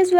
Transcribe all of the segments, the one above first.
Guys,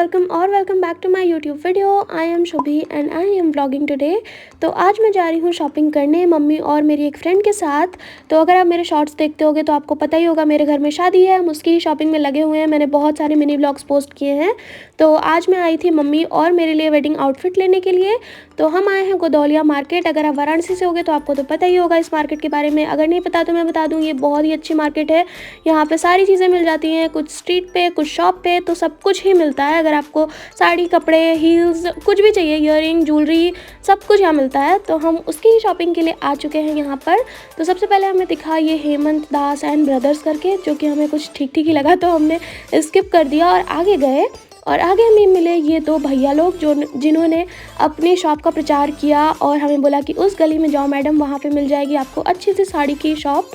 welcome back to my YouTube video. I am Shubhi and I am vlogging today. तो आज मैं जा रही हूँ शॉपिंग करने मम्मी और मेरी एक फ्रेंड के साथ। तो अगर आप मेरे शॉर्ट्स देखते होगे तो आपको पता ही होगा मेरे घर में शादी है, हम उसकी शॉपिंग में लगे हुए हैं। मैंने बहुत सारे मिनी व्लॉग्स पोस्ट किए हैं। तो आज मैं आई थी मम्मी और मेरे लिए वेडिंग आउटफिट लेने के लिए। तो हम आए हैं गोदौलिया मार्केट। अगर आप वाराणसी से होगे तो आपको तो पता ही होगा इस मार्केट के बारे में, अगर नहीं पता तो मैं बता दूँ, ये बहुत ही अच्छी मार्केट है। यहाँ पे सारी चीज़ें मिल जाती हैं, कुछ स्ट्रीट पे कुछ शॉप पे, तो सब कुछ ही मिलता है। अगर आपको साड़ी, कपड़े, हील्स, कुछ भी चाहिए, ईयरिंग, ज्वेलरी, सब कुछ यहाँ मिलता है। तो हम उसकी ही शॉपिंग के लिए आ चुके हैं यहाँ पर। तो सबसे पहले हमें दिखा ये हेमंत दास एंड ब्रदर्स करके, जो कि हमें कुछ ठीक ठीक ही लगा तो हमने स्किप कर दिया और आगे गए। और आगे हमें मिले ये दो भैया लोग जिन्होंने अपनी शॉप का प्रचार किया और हमें बोला कि उस गली में जाओ मैडम, वहाँ पे मिल जाएगी आपको अच्छी सी साड़ी की शॉप।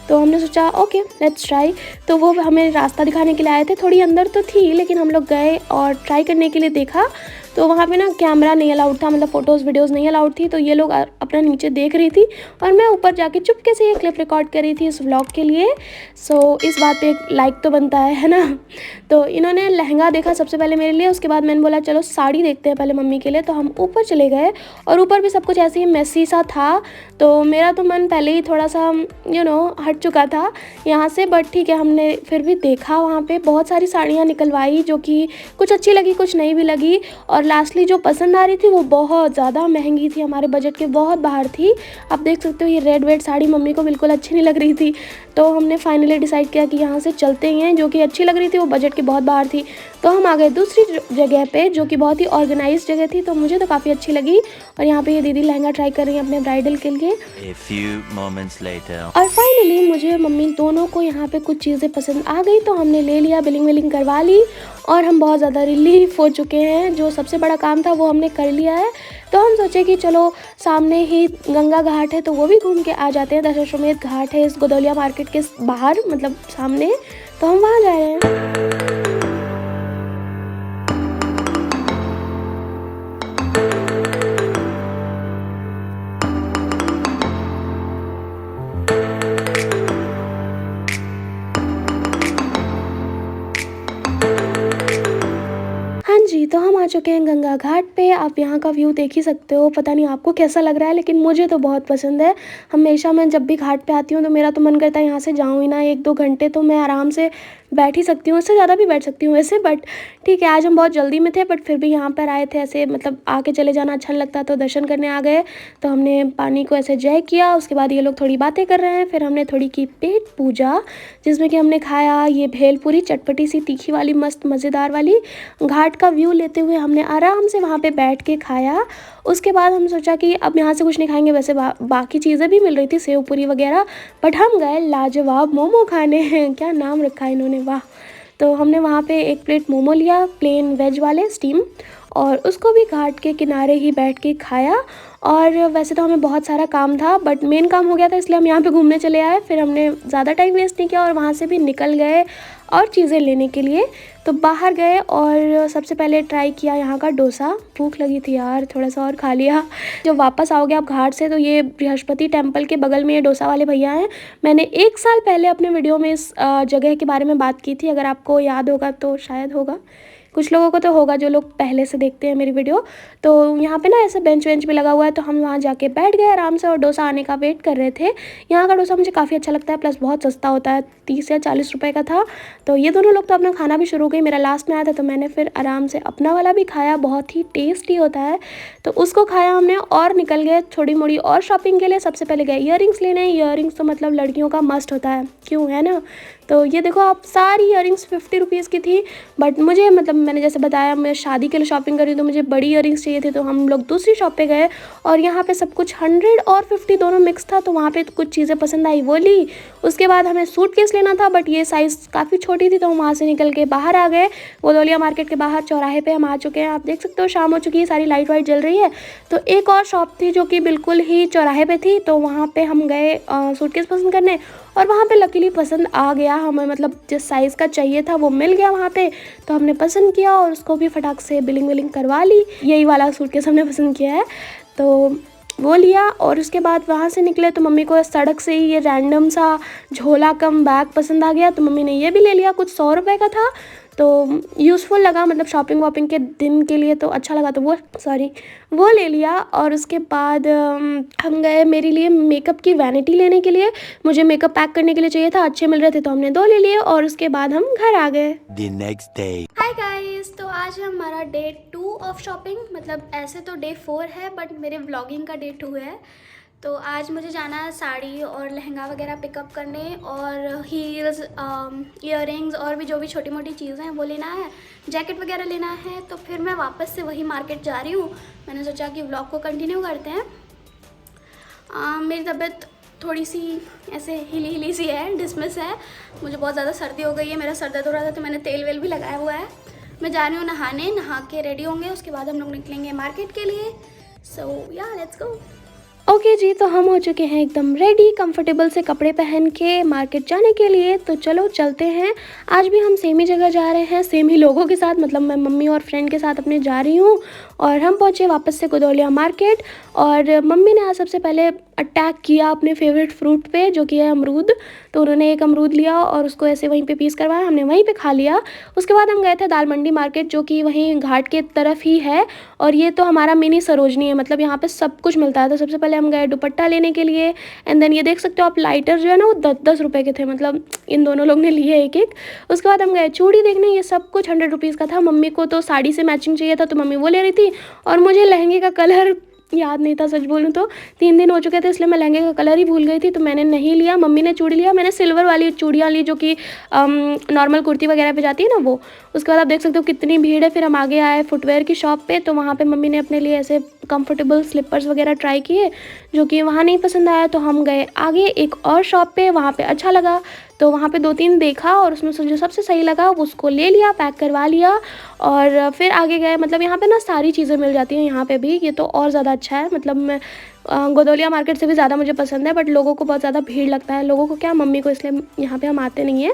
तो हमने सोचा ओके लेट्स ट्राई। तो वो हमें रास्ता दिखाने के लिए आए थे, थोड़ी अंदर तो थी लेकिन हम लोग गए और ट्राई करने के लिए देखा। तो वहाँ पे ना कैमरा नहीं अलाउड था, मतलब फ़ोटोज़ वीडियोज़ नहीं अलाउड थी। तो ये लोग अपना नीचे देख रही थी और मैं ऊपर जाके चुपके से ये क्लिप रिकॉर्ड कर रही थी इस व्लॉग के लिए। सो इस बात पे एक लाइक तो बनता है ना। तो इन्होंने लहंगा देखा सबसे पहले मेरे लिए, उसके बाद मैंने बोला चलो साड़ी देखते हैं पहले मम्मी के लिए। तो हम ऊपर चले गए और ऊपर भी सब कुछ ऐसे ही मेसी सा था। तो मेरा तो मन पहले ही थोड़ा सा हट चुका था यहाँ से, बट ठीक है, हमने फिर भी देखा। वहाँ पे बहुत सारी साड़ियाँ निकलवाई जो कि कुछ अच्छी लगी, कुछ नहीं भी लगी। और लास्टली जो पसंद आ रही थी वो बहुत ज़्यादा महंगी थी, हमारे बजट के बहुत बाहर थी। आप देख सकते हो ये रेड वेड साड़ी मम्मी को बिल्कुल अच्छी नहीं लग रही थी। तो हमने फाइनली डिसाइड किया कि यहाँ से चलते ही हैं। जो कि अच्छी लग रही थी वो बजट के बहुत बाहर थी। तो हम आ गए दूसरी जगह पे जो कि बहुत ही ऑर्गेनाइज जगह थी। तो मुझे तो काफ़ी अच्छी लगी। और यहाँ पे ये दीदी लहंगा ट्राई कर रही हैं अपने ब्राइडल के लिए। A few moments later. और फाइनली मुझे मम्मी दोनों को यहाँ पे कुछ चीज़ें पसंद आ गई तो हमने ले लिया, बिलिंग विलिंग करवा ली और हम बहुत ज़्यादा रिलीफ हो चुके हैं। जो सबसे बड़ा काम था वो हमने कर लिया है। तो हम सोचे कि चलो सामने ही गंगा घाट है तो वो भी घूम के आ जाते हैं। दशाश्वमेध घाट है इस गोदौलिया मार्केट के बाहर, मतलब सामने। तो हम वहाँ जा रहे हैं। हाँ जी, तो हम आ चुके हैं गंगा घाट पे। आप यहाँ का व्यू देख ही सकते हो, पता नहीं आपको कैसा लग रहा है लेकिन मुझे तो बहुत पसंद है। हमेशा मैं जब भी घाट पे आती हूँ तो मेरा तो मन करता है यहाँ से जाऊँ ही ना। 1-2 घंटे तो मैं आराम से बैठ ही सकती हूँ, इससे ज़्यादा भी बैठ सकती हूँ वैसे। बट ठीक है, आज हम बहुत जल्दी में थे बट फिर भी यहाँ पर आए थे, ऐसे मतलब आके चले जाना अच्छा नहीं लगता। तो दर्शन करने आ गए। तो हमने पानी को ऐसे जय किया, उसके बाद ये लोग थोड़ी बातें कर रहे हैं। फिर हमने थोड़ी की पेट पूजा, जिसमें कि हमने खाया ये भेलपूरी, चटपटी सी तीखी वाली मस्त मज़ेदार वाली। घाट का व्यू लेते हुए हमने आराम से वहाँ पे बैठ के खाया। उसके बाद हम सोचा कि अब यहाँ से कुछ नहीं खाएंगे, वैसे बाकी चीज़ें भी मिल रही थी, सेव पूरी वगैरह। बट हम गए लाजवाब मोमो खाने हैं, क्या नाम रखा है इन्होंने, वाह। तो हमने वहाँ पे एक प्लेट मोमो लिया, प्लेन वेज वाले स्टीम, और उसको भी घाट के किनारे ही बैठ के खाया। और वैसे तो हमें बहुत सारा काम था बट मेन काम हो गया था, इसलिए हम यहाँ पे घूमने चले आए। फिर हमने ज़्यादा टाइम वेस्ट नहीं किया और वहाँ से भी निकल गए और चीज़ें लेने के लिए। तो बाहर गए और सबसे पहले ट्राई किया यहाँ का डोसा। भूख लगी थी यार, थोड़ा सा और खा लिया। जब वापस आओगे आप घाट से तो ये बृहस्पति टेम्पल के बगल में ये डोसा वाले भैया हैं। मैंने 1 साल पहले अपने वीडियो में इस जगह के बारे में बात की थी, अगर आपको याद होगा तो शायद होगा, कुछ लोगों को तो होगा जो लोग पहले से देखते हैं मेरी वीडियो। तो यहाँ पे ना ऐसा बेंच वेंच भी लगा हुआ है, तो हम वहाँ जाके बैठ गए आराम से और डोसा आने का वेट कर रहे थे। यहाँ का डोसा मुझे काफ़ी अच्छा लगता है, प्लस बहुत सस्ता होता है, 30 या 40 रुपये का था। तो ये दोनों लोग तो अपना खाना भी शुरू हो गई, मेरा लास्ट में आया था तो मैंने फिर आराम से अपना वाला भी खाया, बहुत ही टेस्टी होता है। तो उसको खाया हमने और निकल गए थोड़ी मोड़ी और शॉपिंग के लिए। सबसे पहले गए ईयरिंग्स लेने। ईयरिंग्स तो मतलब लड़कियों का मस्ट होता है, क्यों, है ना। तो ये देखो आप, सारी ईयरिंग्स 50 रुपीज़ की थी। बट मुझे, मतलब मैंने जैसे बताया, मैं शादी के लिए शॉपिंग करी तो मुझे बड़ी ईयरिंग्स चाहिए थे। तो हम लोग दूसरी शॉप पे गए और यहाँ पे सब कुछ 100 और 50 दोनों मिक्स था। तो वहाँ पे कुछ चीज़ें पसंद आई वो ली। उसके बाद हमें सूटकेस लेना था बट ये साइज़ काफ़ी छोटी थी, तो हम वहाँ से निकल के बाहर आ गए। गोदौलिया मार्केट के बाहर चौराहे पे हम आ चुके हैं। आप देख सकते हो शाम हो चुकी है, सारी लाइट वाइट जल रही है। तो एक और शॉप थी जो कि बिल्कुल ही चौराहे पे थी, तो वहाँ पे हम गए सूटकेस पसंद करने और वहाँ पे लकीली पसंद आ गया हमें, मतलब जिस साइज़ का चाहिए था वो मिल गया वहाँ पे। तो हमने पसंद किया और उसको भी फटाक से बिलिंग विलिंग करवा ली। यही वाला सूटकेस हमने पसंद किया है तो वो लिया। और उसके बाद वहाँ से निकले तो मम्मी को सड़क से ही ये रैंडम सा झोला कम बैग पसंद आ गया, तो मम्मी ने ये भी ले लिया। कुछ 100 रुपये का था। तो यूज़फुल लगा, मतलब शॉपिंग वॉपिंग के दिन के लिए तो अच्छा लगा, तो वो ले लिया। और उसके बाद हम गए मेरे लिए मेकअप की वैनिटी लेने के लिए। मुझे मेकअप पैक करने के लिए चाहिए था, अच्छे मिल रहे थे तो हमने 2 ले लिए और उसके बाद हम घर आ गए। The next day. Hi guys, तो आज है हमारा डे 2 ऑफ शॉपिंग। मतलब ऐसे तो डे 4 है बट मेरे व्लॉगिंग का डे 2 है। तो आज मुझे जाना है साड़ी और लहंगा वगैरह पिकअप करने, और हील्स, इयररिंग्स और भी जो भी छोटी मोटी चीज़ें हैं वो लेना है, जैकेट वगैरह लेना है। तो फिर मैं वापस से वही मार्केट जा रही हूँ। मैंने सोचा कि व्लॉग को कंटिन्यू करते हैं। मेरी तबीयत थोड़ी सी ऐसे हिली सी है, डिसमिस है। मुझे बहुत ज़्यादा सर्दी हो गई है, मेरा सर दर्द हो रहा था तो मैंने तेल वेल भी लगाया हुआ है। मैं जा रही हूँ नहाने, नहा के रेडी होंगे, उसके बाद हम लोग निकलेंगे मार्केट के लिए। सो या लेट्स गो। ओके जी, तो हम हो चुके हैं एकदम रेडी, कंफर्टेबल से कपड़े पहन के मार्केट जाने के लिए। तो चलो चलते हैं। आज भी हम सेम ही जगह जा रहे हैं, सेम ही लोगों के साथ, मतलब मैं मम्मी और फ्रेंड के साथ अपने जा रही हूँ। और हम पहुँचे वापस से गोदौलिया मार्केट। और मम्मी ने आज सबसे पहले अटैक किया अपने फेवरेट फ्रूट पे, जो कि है अमरूद। तो उन्होंने एक अमरूद लिया और उसको ऐसे वहीं पे पीस करवाया, हमने वहीं पे खा लिया। उसके बाद हम गए थे दाल मंडी मार्केट, जो कि वहीं घाट के तरफ ही है। और ये तो हमारा मिनी सरोजनी है, मतलब यहाँ पे सब कुछ मिलता है। तो सबसे पहले हम गए दुपट्टा लेने के लिए। एंड देन ये देख सकते हो आप, लाइटर जो है ना वो 10-10 रुपये के थे, मतलब इन दोनों लोग ने लिए एक एक। उसके बाद हम गए चूड़ी देखने, ये सब कुछ 100 रुपीज़ का था। मम्मी को तो साड़ी से मैचिंग चाहिए था तो मम्मी वो ले रही थी, और मुझे लहंगे का कलर याद नहीं था, सच बोलूँ तो 3 दिन हो चुके थे, इसलिए मैं लहंगे का कलर ही भूल गई थी, तो मैंने नहीं लिया। मम्मी ने चूड़ी लिया, मैंने सिल्वर वाली चूड़ियाँ ली, जो कि नॉर्मल कुर्ती वगैरह पे जाती है ना वो। उसके बाद आप देख सकते हो कितनी भीड़ है। फिर हम आगे आए फुटवेयर की शॉप पे, तो वहाँ पे मम्मी ने अपने लिए ऐसे कंफर्टेबल स्लीपर्स वगैरह ट्राई किए, जो कि वहाँ नहीं पसंद आया। तो हम गए आगे एक और शॉप पे, वहाँ पे अच्छा लगा तो वहाँ पे 2-3 देखा, और उसमें से जो सबसे सही लगा उसको ले लिया, पैक करवा लिया। और फिर आगे गए। मतलब यहाँ पे ना सारी चीज़ें मिल जाती हैं यहाँ पे भी, ये तो और ज़्यादा अच्छा है। मतलब मैं गोदौलिया मार्केट से भी ज़्यादा मुझे पसंद है, बट लोगों को बहुत ज़्यादा भीड़ लगता है, लोगों को क्या, मम्मी को, इसलिए यहाँ पे हम आते नहीं हैं।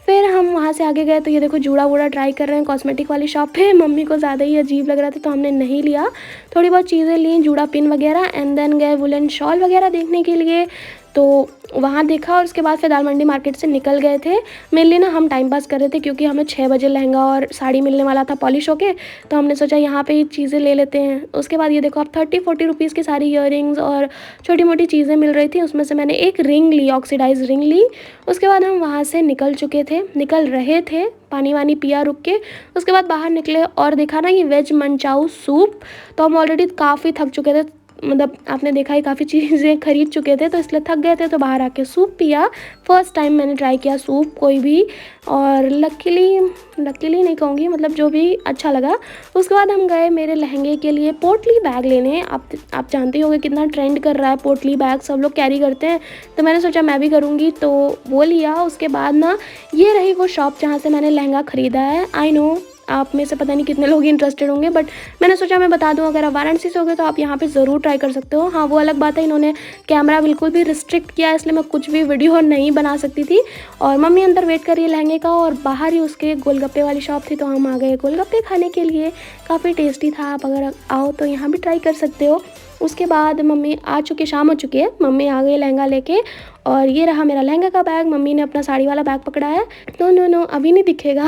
फिर हम वहाँ से आगे गए तो ये देखो जूड़ा वूड़ा ट्राई कर रहे हैं कॉस्मेटिक वाली शॉप पे। मम्मी को ज़्यादा ही अजीब लग रहा था तो हमने नहीं लिया, थोड़ी बहुत चीज़ें ली, जूड़ा पिन वगैरह। एंड देन गए वुलन शॉल वगैरह देखने के लिए, तो वहाँ देखा। और उसके बाद फिर दाल मंडी मार्केट से निकल गए थे। मेनली ना हम टाइम पास कर रहे थे, क्योंकि हमें 6 बजे लहंगा और साड़ी मिलने वाला था पॉलिश होके, तो हमने सोचा यहाँ पे ही चीज़ें ले लेते हैं। उसके बाद ये देखो आप 30-40 रुपीज़ की सारी ईयररिंग्स और छोटी मोटी चीज़ें मिल रही थी। उसमें से मैंने एक रिंग ली, ऑक्सीडाइज रिंग ली। उसके बाद हम वहाँ से निकल रहे थे, पानी वानी पिया रुक के। उसके बाद बाहर निकले और देखा ना ये वेज मंचाऊ सूप। तो हम ऑलरेडी काफ़ी थक चुके थे, मतलब आपने देखा ही काफ़ी चीज़ें खरीद चुके थे, तो इसलिए थक गए थे, तो बाहर आके सूप पिया। फर्स्ट टाइम मैंने ट्राई किया सूप कोई भी, और लकीली नहीं कहूँगी, मतलब जो भी अच्छा लगा। उसके बाद हम गए मेरे लहंगे के लिए पोटली बैग लेने। आप जानते ही होंगे कितना ट्रेंड कर रहा है पोटली बैग, सब लोग कैरी करते हैं, तो मैंने सोचा मैं भी करूँगी, तो वो लिया। उसके बाद ना ये रही वो शॉप जहाँ से मैंने लहंगा ख़रीदा है। आई नो आप में से पता नहीं कितने लोग इंटरेस्टेड होंगे, बट मैंने सोचा मैं बता दूं, अगर आप वाराणसी से होगे तो आप यहाँ पे ज़रूर ट्राई कर सकते हो। हाँ, वो अलग बात है, इन्होंने कैमरा बिल्कुल भी रिस्ट्रिक्ट किया, इसलिए मैं कुछ भी वीडियो नहीं बना सकती थी। और मम्मी अंदर वेट कर रही है लहंगे का, और बाहर ही उसके गोलगप्पे वाली शॉप थी, तो हम आ गए गोलगप्पे खाने के लिए। काफ़ी टेस्टी था, आप अगर आओ तो यहाँ भी ट्राई कर सकते हो। उसके बाद मम्मी शाम हो चुकी है, मम्मी आ गई लहंगा लेके, और ये रहा मेरा लहंगा का बैग। मम्मी ने अपना साड़ी वाला बैग पकड़ा है। नो अभी नहीं दिखेगा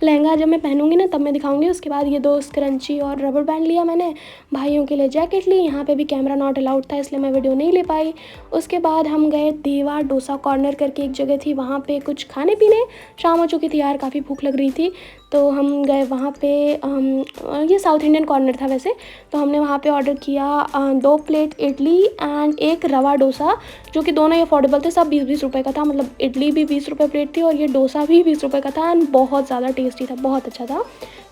लहंगा जब मैं पहनूंगी ना तब मैं दिखाऊंगी। उसके बाद ये 2 स्क्रंची और रबर बैंड लिया मैंने, भाइयों के लिए जैकेट ली। यहाँ पे भी कैमरा नॉट अलाउड था, इसलिए मैं वीडियो नहीं ले पाई। उसके बाद हम गए देवा डोसा कॉर्नर करके एक जगह थी, वहाँ पे कुछ खाने पीने। शाम हो चुकी थी यार, काफ़ी भूख लग रही थी, तो हम गए वहाँ पे। ये साउथ इंडियन कॉर्नर था वैसे, तो हमने वहाँ पे ऑर्डर किया 2 प्लेट इडली एंड एक रवा डोसा, जो कि दोनों ही अफोर्डेबल थे। सब 20-20 रुपये का था, मतलब इडली भी 20 रुपये प्लेट थी और ये डोसा भी 20 रुपये का था, एंड बहुत ज़्यादा टेस्टी था, बहुत अच्छा था।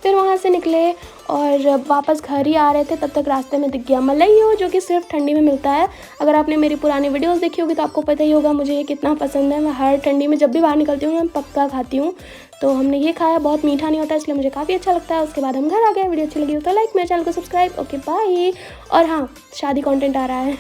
फिर वहाँ से निकले और वापस घर ही आ रहे थे, तब तक रास्ते में दिख गया मलइयो, जो कि सिर्फ ठंडी में मिलता है। अगर आपने मेरी पुरानी वीडियोस देखी होगी तो आपको पता ही होगा मुझे ये कितना पसंद है। मैं हर ठंडी में जब भी बाहर निकलती हूँ मैं पक्का खाती हूँ। तो हमने ये खाया, बहुत मीठा नहीं होता इसलिए मुझे काफ़ी अच्छा लगता है। उसके बाद हम घर आ गए। वीडियो अच्छी लगी हो तो लाइक, मेरे चैनल को सब्सक्राइब। Okay bye. और हाँ, शादी कंटेंट आ रहा है।